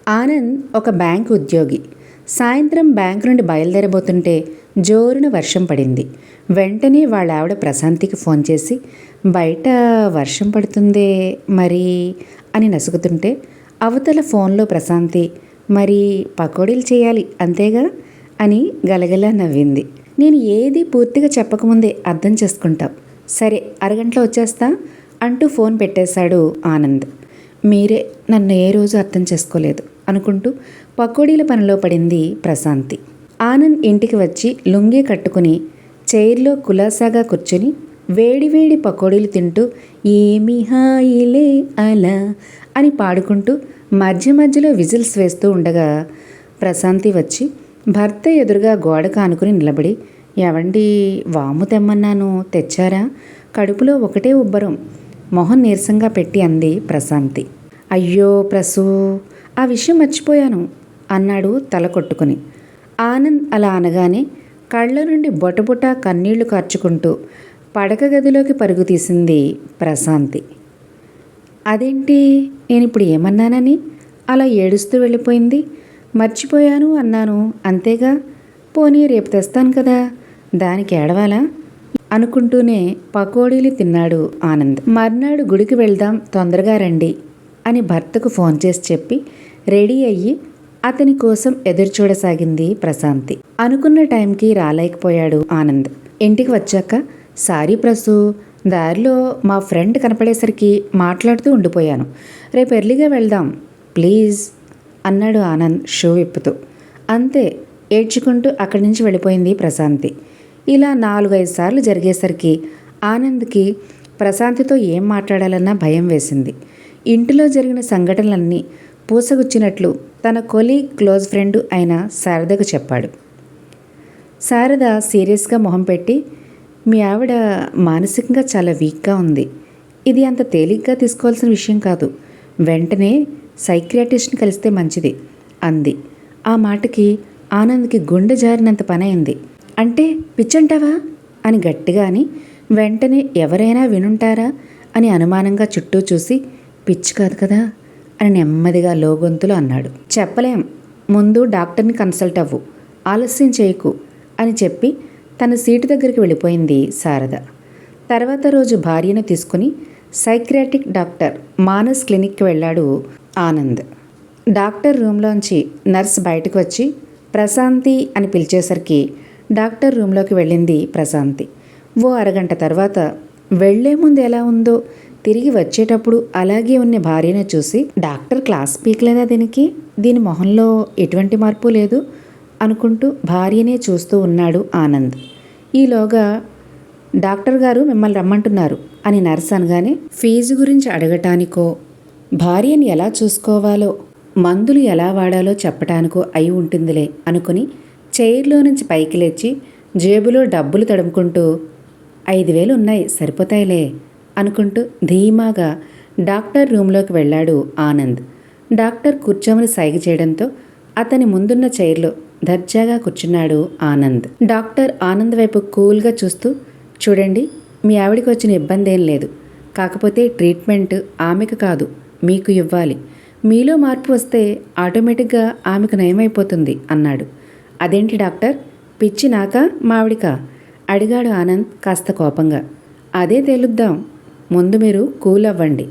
ఆనంద్ ఒక బ్యాంకు ఉద్యోగి. సాయంత్రం బ్యాంకు నుండి బయలుదేరబోతుంటే జోరున వర్షం పడింది. వెంటనే వాళ్ళ ఆవిడ ప్రశాంతికి ఫోన్ చేసి, బయట వర్షం పడుతుందే మరి అని నసుగుతుంటే, అవతల ఫోన్లో ప్రశాంతి, మరి పకోడీలు చేయాలి అంతేగా అని గలగలా నవ్వింది. నేను ఏది పూర్తిగా చెప్పకముందే అర్థం చేసుకుంటావు. సరే, అరగంటలో వచ్చేస్తా అంటూ ఫోన్ పెట్టేశాడు ఆనంద్. మీరే నన్ను ఏ రోజు అర్థం చేసుకోలేదు అనుకుంటూ పకోడీల పనిలో పడింది ప్రశాంతి. ఆనంద్ ఇంటికి వచ్చి లుంగీ కట్టుకుని చైర్లో కులాసాగా కూర్చుని వేడివేడి పకోడీలు తింటూ ఏమి హాయిలే అలా అని పాడుకుంటూ మధ్య మధ్యలో విజిల్స్ వేస్తూ ఉండగా ప్రశాంతి వచ్చి భర్త ఎదురుగా గోడ కానుకుని నిలబడి, ఎవండి వాము తెమ్మన్నాను తెచ్చారా? కడుపులో ఒకటే ఉబ్బరం మొహం నీరసంగా పెట్టి అంది ప్రశాంతి. అయ్యో ప్రసూ, ఆ విషయం మర్చిపోయాను అన్నాడు తల కొట్టుకుని. ఆనంద్ అలా అనగానే కళ్ళ నుండి బొటబొట కన్నీళ్లు కార్చుకుంటూ పడక గదిలోకి పరుగు తీసింది ప్రశాంతి. అదేంటి, నేనిప్పుడు ఏమన్నానని అలా ఏడుస్తూ వెళ్ళిపోయింది? మర్చిపోయాను అన్నాను అంతేగా, పోనీ రేపు తెస్తాను కదా, దానికి ఏడవాలా అనుకుంటూనే పకోడీలు తిన్నాడు ఆనంద్. మర్నాడు గుడికి వెళ్దాం, తొందరగా రండి అని భర్తకు ఫోన్ చేసి చెప్పి రెడీ అయ్యి అతని కోసం ఎదురుచూడసాగింది ప్రశాంతి. అనుకున్న టైంకి రాలేకపోయాడు ఆనంద్. ఇంటికి వచ్చాక, సారీ ప్రసూ, దారిలో మా ఫ్రెండ్ కనపడేసరికి మాట్లాడుతూ ఉండిపోయాను, రేపు ఎర్లీగా వెళ్దాం ప్లీజ్ అన్నాడు ఆనంద్ షూ విప్పుతూ. అంతే, ఏడ్చుకుంటూ అక్కడి నుంచి వెళ్ళిపోయింది ప్రశాంతి. ఇలా 4-5 సార్లు జరిగేసరికి ఆనంద్కి ప్రశాంతితో ఏం మాట్లాడాలన్నా భయం వేసింది. ఇంటిలో జరిగిన సంఘటనలన్నీ పూసగుచ్చినట్లు తన క్లోజ్ ఫ్రెండ్ అయిన శారదకు చెప్పాడు. శారద సీరియస్గా మొహం పెట్టి, మీ ఆవిడ మానసికంగా చాలా వీక్గా ఉంది, ఇది అంత తేలిగ్గా తీసుకోవాల్సిన విషయం కాదు, వెంటనే సైక్రియాటిస్ట్ని కలిస్తే మంచిది అంది. ఆ మాటకి ఆనంద్కి గుండె జారినంత పనైంది. అంటే పిచ్చంటావా అని గట్టిగా అని వెంటనే ఎవరైనా వినుంటారా అని అనుమానంగా చుట్టూ చూసి, పిచ్చి కాదు కదా అని నెమ్మదిగా లోగొంతులో అన్నాడు. చెప్పలేం, ముందు డాక్టర్ని కన్సల్ట్ అవ్వు, ఆలస్యం చేయకు అని చెప్పి తన సీటు దగ్గరికి వెళ్ళిపోయింది శారద. తర్వాత రోజు భార్యను తీసుకుని సైక్రియాటిక్ డాక్టర్ మానస్ క్లినిక్కి వెళ్ళాడు ఆనంద్. డాక్టర్ రూమ్లోంచి నర్స్ బయటకు వచ్చి ప్రశాంతి అని పిలిచేసరికి డాక్టర్ రూమ్లోకి వెళ్ళింది ప్రశాంతి. ఓ అరగంట తర్వాత వెళ్లే ముందు ఎలా ఉందో తిరిగి వచ్చేటప్పుడు అలాగే ఉన్న భార్యను చూసి, డాక్టర్ క్లాస్ పీకలేదా దీనికి, దీని మొహంలో ఎటువంటి మార్పు లేదు అనుకుంటూ భార్యనే చూస్తూ ఉన్నాడు ఆనంద్. ఈలోగా డాక్టర్ గారు మిమ్మల్ని రమ్మంటున్నారు అని నర్స్ అనగానే ఫీజు గురించి అడగటానికో, భార్యని ఎలా చూసుకోవాలో, మందులు ఎలా వాడాలో చెప్పటానికో అయి ఉంటుందిలే అనుకుని చైర్లో నుంచి పైకి లేచి జేబులో డబ్బులు తడుముకుంటూ, 5,000 ఉన్నాయి సరిపోతాయిలే అనుకుంటూ ధీమాగా డాక్టర్ రూమ్లోకి వెళ్ళాడు ఆనంద్. డాక్టర్ కూర్చోమని సైగ చేయడంతో అతని ముందున్న చైర్లో దర్జాగా కూర్చున్నాడు ఆనంద్. డాక్టర్ ఆనంద్ వైపు కూల్గా చూస్తూ, చూడండి, మీ ఆవిడికి వచ్చిన ఇబ్బంది ఏం లేదు, కాకపోతే ట్రీట్మెంట్ ఆమెకు కాదు మీకు ఇవ్వాలి, మీలో మార్పు వస్తే ఆటోమేటిక్గా ఆమెకు నయమైపోతుంది అన్నాడు. అదేంటి డాక్టర్, పిచ్చి నాకా మావిడికా అడిగాడు ఆనంద్ కాస్త కోపంగా. అదే తేలుద్దాం, ముందు మీరు కూల్ అవ్వండి.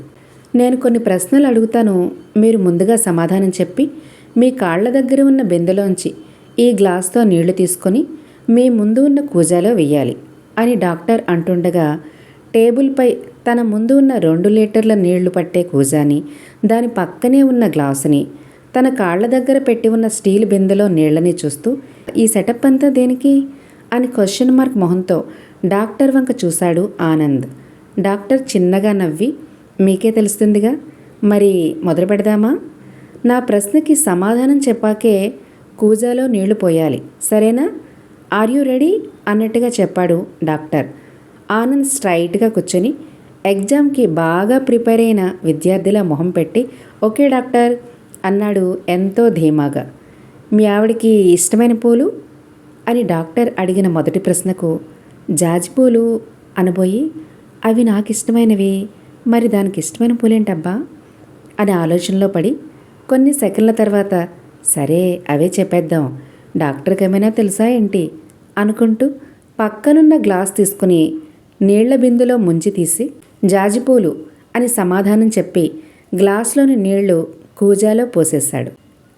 నేను కొన్ని ప్రశ్నలు అడుగుతాను, మీరు ముందుగా సమాధానం చెప్పి మీ కాళ్ల దగ్గర ఉన్న బిందెలోంచి ఈ గ్లాస్తో నీళ్లు తీసుకొని మీ ముందు ఉన్న కూజాలో వెయ్యాలి అని డాక్టర్ అంటుండగా టేబుల్పై తన ముందు ఉన్న 2 లీటర్ల నీళ్లు పట్టే కూజాని, దాని పక్కనే ఉన్న గ్లాసుని, తన కాళ్ల దగ్గర పెట్టి ఉన్న స్టీల్ బిందెలో నీళ్లని చూస్తూ, ఈ సెటప్ అంతా దేనికి అని క్వశ్చన్ మార్క్ మొహంతో డాక్టర్ వంక చూశాడు ఆనంద్. డాక్టర్ చిన్నగా నవ్వి, మీకే తెలుస్తుందిగా, మరి మొదలు పెడదామా? నా ప్రశ్నకి సమాధానం చెప్పాకే కూజాలో నీళ్లు పోయాలి, సరేనా? ఆర్ యూ రెడీ అన్నట్టుగా చెప్పాడు డాక్టర్. ఆనంద్ స్ట్రైట్గా కూర్చొని ఎగ్జామ్కి బాగా ప్రిపేర్ అయిన విద్యార్థిలా మొహం పెట్టి, ఓకే డాక్టర్ అన్నాడు ఎంతో ధీమాగా. మీ ఆవిడికి ఇష్టమైన పూలు అని డాక్టర్ అడిగిన మొదటి ప్రశ్నకు జాజిపూలు అనబోయి, అవి నాకు ఇష్టమైనవి, మరి దానికి ఇష్టమైన పూలేంటబ్బా అని ఆలోచనలో పడి కొన్ని సెకండ్ల తర్వాత సరే అవే చెప్పేద్దాం, డాక్టర్కి ఏమైనా తెలుసా ఏంటి అనుకుంటూ పక్కనున్న గ్లాస్ తీసుకుని నీళ్ల బిందులో ముంచి తీసి జాజిపూలు అని సమాధానం చెప్పి గ్లాసులోని నీళ్లు కూజాలో పోసేశాడు.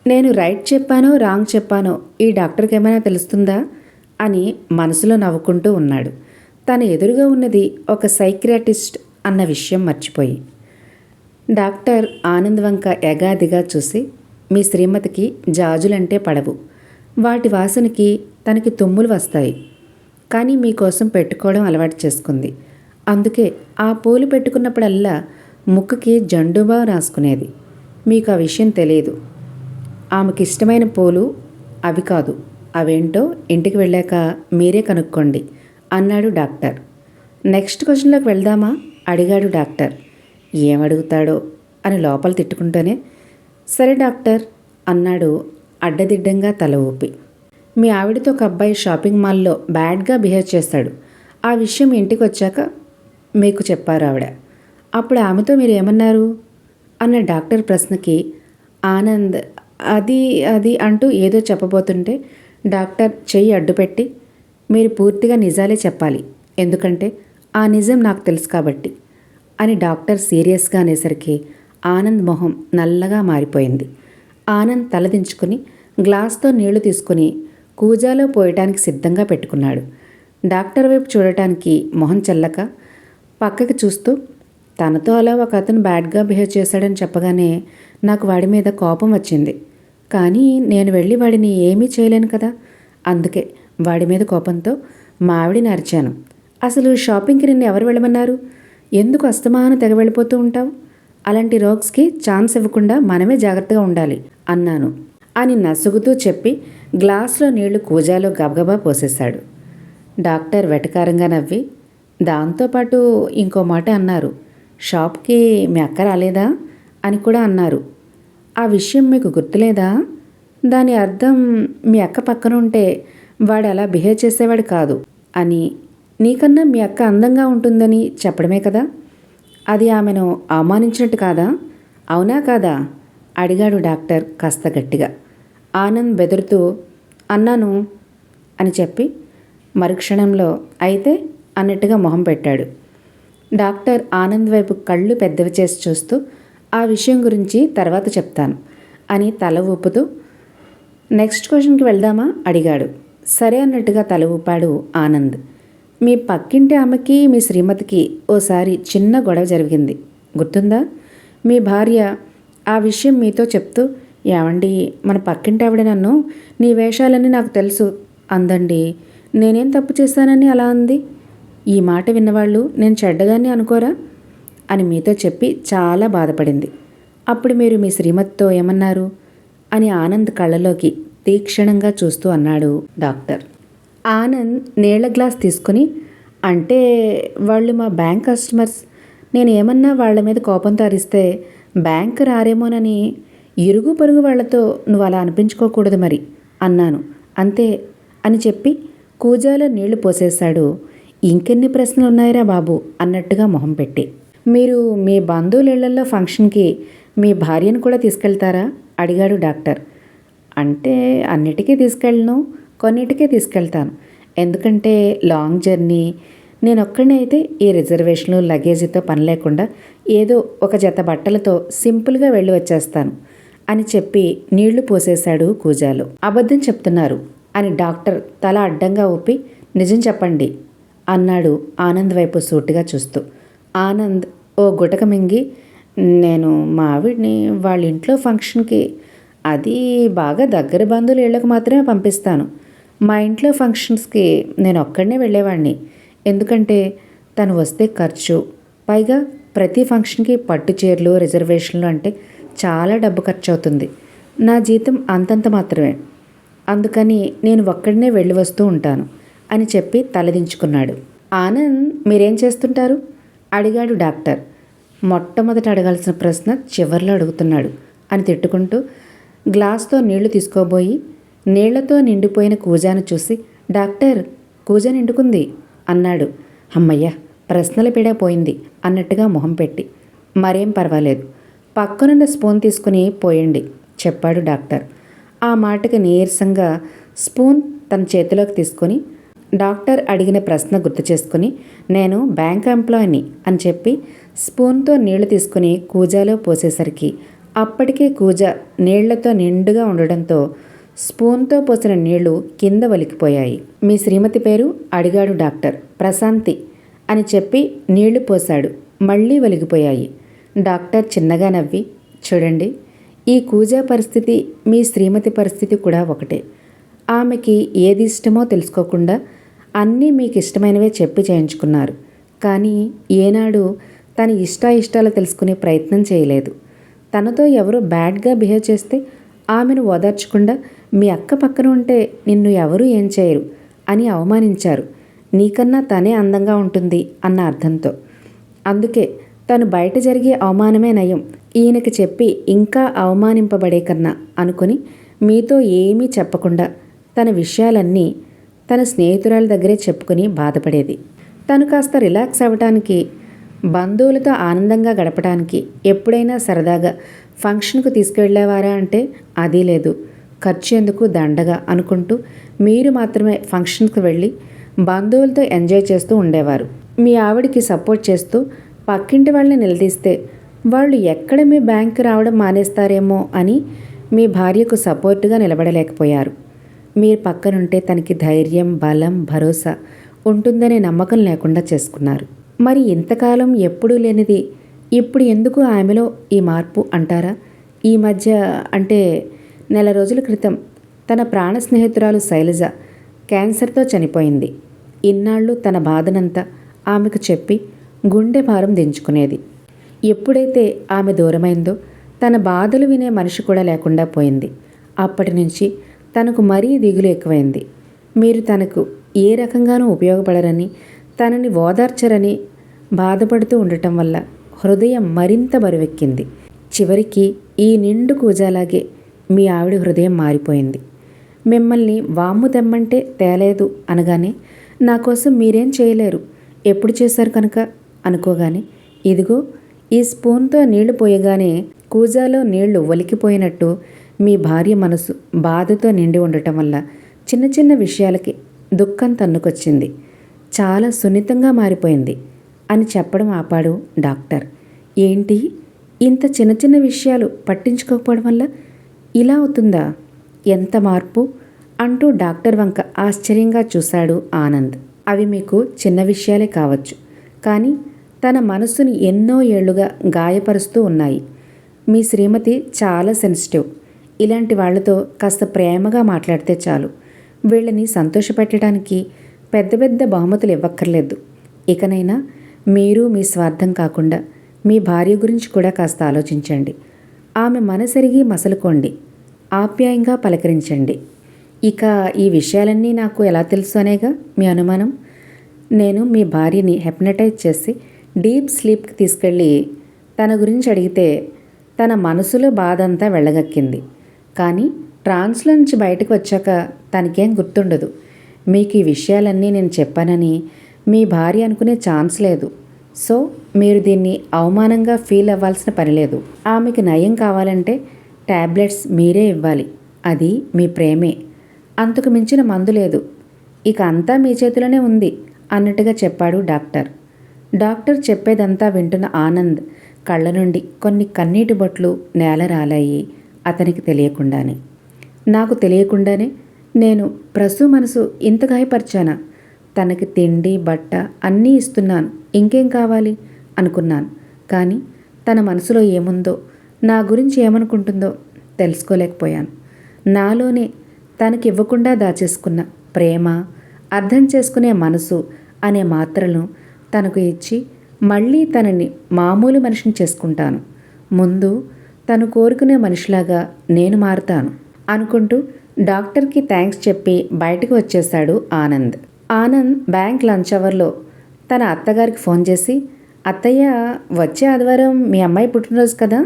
నేను రైట్ చెప్పానో రాంగ్ చెప్పానో ఈ డాక్టర్కి ఏమైనా తెలుస్తుందా అని మనసులో నవ్వుకుంటూ ఉన్నాడు. తన ఎదురుగా ఉన్నది ఒక సైక్రియాటిస్ట్ అన్న విషయం మర్చిపోయి. డాక్టర్ ఆనంద్ వంక ఎగాదిగా చూసి, మీ శ్రీమతికి జాజులంటే పడవు, వాటి వాసనకి తనకి తుమ్ములు వస్తాయి, కానీ మీకోసం పెట్టుకోవడం అలవాటు చేసుకుంది. అందుకే ఆ పూలు పెట్టుకున్నప్పుడల్లా ముక్కుకి జండుబా రాసుకునేది. మీకు ఆ విషయం తెలియదు. ఆమెకి ఇష్టమైన పూలు అవి కాదు, అవేంటో ఇంటికి వెళ్ళాక మీరే కనుక్కోండి అన్నాడు డాక్టర్. నెక్స్ట్ క్వశ్చన్లోకి వెళ్దామా అడిగాడు డాక్టర్. ఏమడుగుతాడో అని లోపల తిట్టుకుంటూనే సరే డాక్టర్ అన్నాడు అడ్డదిడ్డంగా తల ఊపి. మీ ఆవిడతో ఒక అబ్బాయి షాపింగ్ మాల్లో బ్యాడ్గా బిహేవ్ చేస్తాడు. ఆ విషయం ఇంటికి వచ్చాక మీకు చెప్పారు ఆవిడ. అప్పుడు ఆమెతో మీరు ఏమన్నారు అన్న డాక్టర్ ప్రశ్నకి ఆనంద్ అది అది అంటూ ఏదో చెప్పబోతుంటే డాక్టర్ చెయ్యి అడ్డుపెట్టి, మీరు పూర్తిగా నిజాలే చెప్పాలి, ఎందుకంటే ఆ నిజం నాకు తెలుసు కాబట్టి అని డాక్టర్ సీరియస్గా అనేసరికి ఆనంద్ మొహం నల్లగా మారిపోయింది. ఆనంద్ తలదించుకుని గ్లాస్తో నీళ్లు తీసుకుని కూజాలో పోయటానికి సిద్ధంగా పెట్టుకున్నాడు. డాక్టర్ వైపు చూడటానికి మొహం చెల్లక పక్కకి చూస్తూ, తనతో అలా ఒక అతను బ్యాడ్గా బిహేవ్ చేశాడని చెప్పగానే నాకు వాడి మీద కోపం వచ్చింది. కానీ నేను వెళ్ళి వాడిని ఏమీ చేయలేను కదా, అందుకే వాడి మీద కోపంతో మా ఆవిడిని అరిచాను. అసలు షాపింగ్కి నిన్ను ఎవరు వెళ్ళమన్నారు? ఎందుకు అస్తమాన తెగ వెళ్ళిపోతూ ఉంటావు? అలాంటి రోగ్స్కి ఛాన్స్ ఇవ్వకుండా మనమే జాగ్రత్తగా ఉండాలి అన్నాను అని నసుగుతూ చెప్పి గ్లాసులో నీళ్లు కూజాలో గబగబా పోసేశాడు. డాక్టర్ వెటకారంగా నవ్వి దాంతోపాటు ఇంకో మాట అన్నారు. షాప్కి మీ అక్క రాలేదా అని కూడా అన్నారు. ఆ విషయం మీకు గుర్తులేదా? దాని అర్థం మీ అక్క పక్కన ఉంటే వాడు అలా బిహేవ్ చేసేవాడు కాదు అని, నీకన్నా మీ అక్క అందంగా ఉంటుందని చెప్పడమే కదా. అది ఆమెను అవమానించినట్టు కాదా? అవునా కాదా అడిగాడు డాక్టర్ కాస్త గట్టిగా. ఆనంద్ బెదురుతూ అన్నాను అని చెప్పి మరుక్షణంలో అయితే అన్నట్టుగా మొహం పెట్టాడు. డాక్టర్ ఆనంద్ వైపు కళ్ళు పెద్దవి చేసి చూస్తూ ఆ విషయం గురించి తర్వాత చెప్తాను అని తల ఊపుతూ నెక్స్ట్ క్వశ్చన్కి వెళ్దామా అడిగాడు. సరే అన్నట్టుగా తల ఊపాడు ఆనంద్. మీ పక్కింటి ఆమెకి మీ శ్రీమతికి ఓసారి చిన్న గొడవ జరిగింది, గుర్తుందా? మీ భార్య ఆ విషయం మీతో చెప్తూ, ఏమండి మన పక్కింటి ఆవిడ నన్ను నీ వేషాలన్నీ నాకు తెలుసు అందండి, నేనేం తప్పు చేశానని అలా అంది. ఈ మాట విన్నవాళ్ళు నేను చెడ్డదాన్ని అనుకోరా అని మీతో చెప్పి చాలా బాధపడింది. అప్పుడు మీరు మీ శ్రీమతితో ఏమన్నారు అని ఆనంద్ కళ్ళలోకి తీక్షణంగా చూస్తూ అన్నాడు డాక్టర్. ఆనంద్ నీళ్ల గ్లాస్ తీసుకుని, అంటే వాళ్ళు మా బ్యాంక్ కస్టమర్స్, నేను ఏమన్నా వాళ్ళ మీద కోపంతో అరిస్తే బ్యాంక్ రారేమోనని ఇరుగు పొరుగు వాళ్లతో నువ్వు అలా అనిపించుకోకూడదు మరి అన్నాను, అంతే అని చెప్పి కూజాలో నీళ్లు పోసేశాడు. ఇంకెన్ని ప్రశ్నలు ఉన్నాయిరా బాబు అన్నట్టుగా మొహం పెట్టి. మీరు మీ బంధువుల ఇళ్లలో ఫంక్షన్కి మీ భార్యను కూడా తీసుకెళ్తారా అడిగాడు డాక్టర్. అంటే అన్నిటికీ తీసుకెళ్ళను, కొన్నిటికే తీసుకెళ్తాను, ఎందుకంటే లాంగ్ జర్నీ, నేను ఒక్కడినే అయితే ఈ రిజర్వేషన్లు లగేజీతో పని లేకుండా ఏదో ఒక జత బట్టలతో సింపుల్గా వెళ్ళి వచ్చేస్తాను అని చెప్పి నీళ్లు పోసేశాడు కూజాలో. అబద్ధం చెప్తున్నారు అని డాక్టర్ తల అడ్డంగా ఊపి నిజం చెప్పండి అన్నాడు ఆనంద్ వైపు సూటిగా చూస్తూ. ఆనంద్ ఓ గుటక మింగి, నేను మా ఆవిడ్ని వాళ్ళ ఇంట్లో ఫంక్షన్కి, అది బాగా దగ్గర బంధువుల ఇళ్లకు మాత్రమే పంపిస్తాను, మా ఇంట్లో ఫంక్షన్స్కి నేను ఒక్కడనే వెళ్ళేవాడిని, ఎందుకంటే తను వస్తే ఖర్చు, పైగా ప్రతి ఫంక్షన్కి పట్టు చీరలు రిజర్వేషన్లు అంటే చాలా డబ్బు ఖర్చు అవుతుంది, నా జీతం అంతంత మాత్రమే, అందుకని నేను ఒక్కడనే వెళ్ళి వస్తూ ఉంటాను అని చెప్పి తలదించుకున్నాడు. ఆనంద్ మీరేం చేస్తుంటారు అడిగాడు డాక్టర్. మొట్టమొదట అడగాల్సిన ప్రశ్న చివర్లో అడుగుతున్నాడు అని తిట్టుకుంటూ గ్లాస్తో నీళ్లు తీసుకోబోయి నీళ్లతో నిండిపోయిన కూజాను చూసి, డాక్టర్ కూజా నిండుకుంది అన్నాడు. అమ్మయ్య ప్రశ్నల పీడ పోయింది అన్నట్టుగా మొహం పెట్టి, మరేం పర్వాలేదు, పక్కనున్న స్పూన్ తీసుకుని పోయండి చెప్పాడు డాక్టర్. ఆ మాటకి నీరసంగా స్పూన్ తన చేతిలోకి తీసుకొని డాక్టర్ అడిగిన ప్రశ్న గుర్తు చేసుకుని నేను బ్యాంక్ ఎంప్లాయీని అని చెప్పి స్పూన్తో నీళ్లు తీసుకుని కూజాలో పోసేసరికి అప్పటికే కూజ నీళ్లతో నిండుగా ఉండడంతో స్పూన్తో పోసిన నీళ్లు కింద వలికిపోయాయి. మీ శ్రీమతి పేరు అడిగాడు డాక్టర్. ప్రశాంతి అని చెప్పి నీళ్లు పోశాడు. మళ్ళీ వలిగిపోయాయి. డాక్టర్ చిన్నగా నవ్వి చూడండి, ఈ కూజా పరిస్థితి మీ శ్రీమతి పరిస్థితి కూడా ఒకటే. ఆమెకి ఏది ఇష్టమో తెలుసుకోకుండా అన్నీ మీకు ఇష్టమైనవే చెప్పి చేయించుకున్నారు. కానీ ఏనాడు తన ఇష్టాయిష్టాలు తెలుసుకునే ప్రయత్నం చేయలేదు. తనతో ఎవరో బ్యాడ్గా బిహేవ్ చేస్తే ఆమెను ఓదార్చకుండా మీ అక్క పక్కన ఉంటే నిన్ను ఎవరూ ఏం చేయరు అని అవమానించారు. నీకన్నా తనే అందంగా ఉంటుంది అన్న అర్థంతో. అందుకే తను బయట జరిగే అవమానమే నయం, ఈయనకి చెప్పి ఇంకా అవమానింపబడే కన్నా అనుకుని మీతో ఏమీ చెప్పకుండా తన విషయాలన్నీ తన స్నేహితురాల దగ్గరే చెప్పుకుని బాధపడేది. తను కాస్త రిలాక్స్ అవ్వటానికి, బంధువులతో ఆనందంగా గడపడానికి ఎప్పుడైనా సరదాగా ఫంక్షన్కు తీసుకెళ్ళేవారా అంటే అది లేదు. ఖర్చు ఎందుకు దండగా అనుకుంటూ మీరు మాత్రమే ఫంక్షన్కు వెళ్ళి బంధువులతో ఎంజాయ్ చేస్తూ ఉండేవారు. మీ ఆవిడికి సపోర్ట్ చేస్తూ పక్కింటి వాళ్ళని నిలదీస్తే వాళ్ళు ఎక్కడ మీ బ్యాంకు రావడం మానేస్తారేమో అని మీ భార్యకు సపోర్టుగా నిలబడలేకపోయారు. మీరు పక్కనుంటే తనకి ధైర్యం, బలం, భరోసా ఉంటుందనే నమ్మకం లేకుండా చేసుకున్నారు. మరి ఇంతకాలం ఎప్పుడూ లేనిది ఇప్పుడు ఎందుకు ఆమెలో ఈ మార్పు అంటారా? ఈ మధ్య అంటే నెల రోజుల క్రితం తన ప్రాణ స్నేహితురాలు శైలజ క్యాన్సర్తో చనిపోయింది. ఇన్నాళ్ళు తన బాధనంతా ఆమెకు చెప్పి గుండె భారం దించుకునేది. ఎప్పుడైతే ఆమె దూరమైందో తన బాధలు వినే మనిషి కూడా లేకుండా పోయింది. అప్పటి నుంచి తనకు మరీ దిగులు ఎక్కువైంది. మీరు తనకు ఏ రకంగానూ ఉపయోగపడరని, తనని ఓదార్చరని బాధపడుతూ ఉండటం వల్ల హృదయం మరింత బరువెక్కింది. చివరికి ఈ నిండు కూజాలాగే మీ ఆవిడ హృదయం మారిపోయింది. మిమ్మల్ని వామ్ము తెమ్మంటే తేలేదు అనగానే నా కోసం మీరేం చేయలేరు, ఎప్పుడు చేశారు కనుక అనుకోగానే ఇదిగో ఈ స్పూన్తో నీళ్లు పోయగానే కూజాలో నీళ్లు ఒలికిపోయినట్టు మీ భార్య మనసు బాధతో నిండి ఉండటం వల్ల చిన్న చిన్న విషయాలకి దుఃఖం తన్నుకొచ్చింది. చాలా సున్నితంగా మారిపోయింది అని చెప్పడం ఆపాడు డాక్టర్. ఏంటి, ఇంత చిన్న చిన్న విషయాలు పట్టించుకోకపోవడం వల్ల ఇలా అవుతుందా? ఎంత మార్పు అంటూ డాక్టర్ వంక ఆశ్చర్యంగా చూశాడు ఆనంద్. అవి మీకు చిన్న విషయాలే కావచ్చు, కానీ తన మనసుని ఎన్నో ఏళ్లుగా గాయపరుస్తూ ఉన్నాయి. మీ శ్రీమతి చాలా సెన్సిటివ్. ఇలాంటి వాళ్లతో కాస్త ప్రేమగా మాట్లాడితే చాలు. వీళ్ళని సంతోషపెట్టడానికి పెద్ద పెద్ద బహుమతులు ఇవ్వక్కర్లేదు. ఇకనైనా మీరు మీ స్వార్థం కాకుండా మీ భార్య గురించి కూడా కాస్త ఆలోచించండి. ఆమె మనసెరిగి మసలుకోండి, ఆప్యాయంగా పలకరించండి. ఇక ఈ విషయాలన్నీ నాకు ఎలా తెలుసు అనేగా మీ అనుమానం. నేను మీ భార్యని హెప్నటైజ్ చేసి డీప్ స్లీప్కి తీసుకెళ్ళి తన గురించి అడిగితే తన మనసులో బాధ అంతా వెళ్ళగక్కింది. కానీ ట్రాన్స్లో నుంచి బయటకు వచ్చాక తనకేం గుర్తుండదు. మీకు ఈ విషయాలన్నీ నేను చెప్పానని మీ భార్య అనుకునే ఛాన్స్ లేదు. సో మీరు దీన్ని అవమానంగా ఫీల్ అవ్వాల్సిన పని లేదు. ఆమెకి నయం కావాలంటే ట్యాబ్లెట్స్ మీరే ఇవ్వాలి. అది మీ ప్రేమే, అంతకు మించిన మందు లేదు. ఇక అంతా మీ చేతిలోనే ఉంది అన్నట్టుగా చెప్పాడు డాక్టర్. డాక్టర్ చెప్పేదంతా వింటున్న ఆనంద్ కళ్ళ నుండి కొన్ని కన్నీటి బొట్లు నేల రాలాయి. అతనికి తెలియకుండానే, నాకు తెలియకుండానే నేను ప్రసు మనసు ఇంత గాయపరిచానా? తనకి తిండి, బట్ట అన్నీ ఇస్తున్నాను, ఇంకేం కావాలి అనుకున్నాను. కానీ తన మనసులో ఏముందో, నా గురించి ఏమనుకుంటుందో తెలుసుకోలేకపోయాను. నాలోనే తనకి ఇవ్వకుండా దాచేసుకున్న ప్రేమ, అర్థం చేసుకునే మనసు అనే మాత్రలను తనకు ఇచ్చి మళ్ళీ తనని మామూలు మనిషిని చేసుకుంటాను. ముందు తను కోరుకునే మనిషిలాగా నేను మారుతాను అనుకుంటూ డాక్టర్కి థ్యాంక్స్ చెప్పి బయటకు వచ్చేశాడు ఆనంద్. ఆనంద్ బ్యాంక్ లంచ్ అవర్లో తన అత్తగారికి ఫోన్ చేసి, అత్తయ్య వచ్చే ఆదివారం మీ అమ్మాయి పుట్టినరోజు కదా,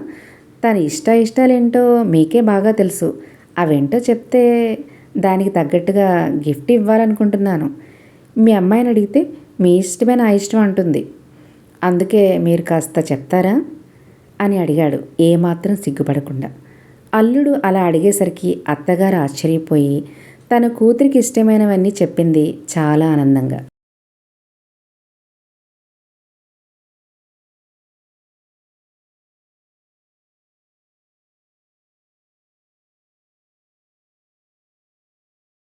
తన ఇష్టాలేంటో మీకే బాగా తెలుసు. అవేంటో చెప్తే దానికి తగ్గట్టుగా గిఫ్ట్ ఇవ్వాలనుకుంటున్నాను. మీ అమ్మాయిని అడిగితే మీ ఇష్టమే నా ఇష్టం అంటుంది. అందుకే మీరు కాస్త చెప్తారా అని అడిగాడు ఏమాత్రం సిగ్గుపడకుండా. అల్లుడు అలా అడిగేసరికి అత్తగారు ఆశ్చర్యపోయి తన కూతురికి ఇష్టమైనవన్నీ చెప్పింది చాలా ఆనందంగా.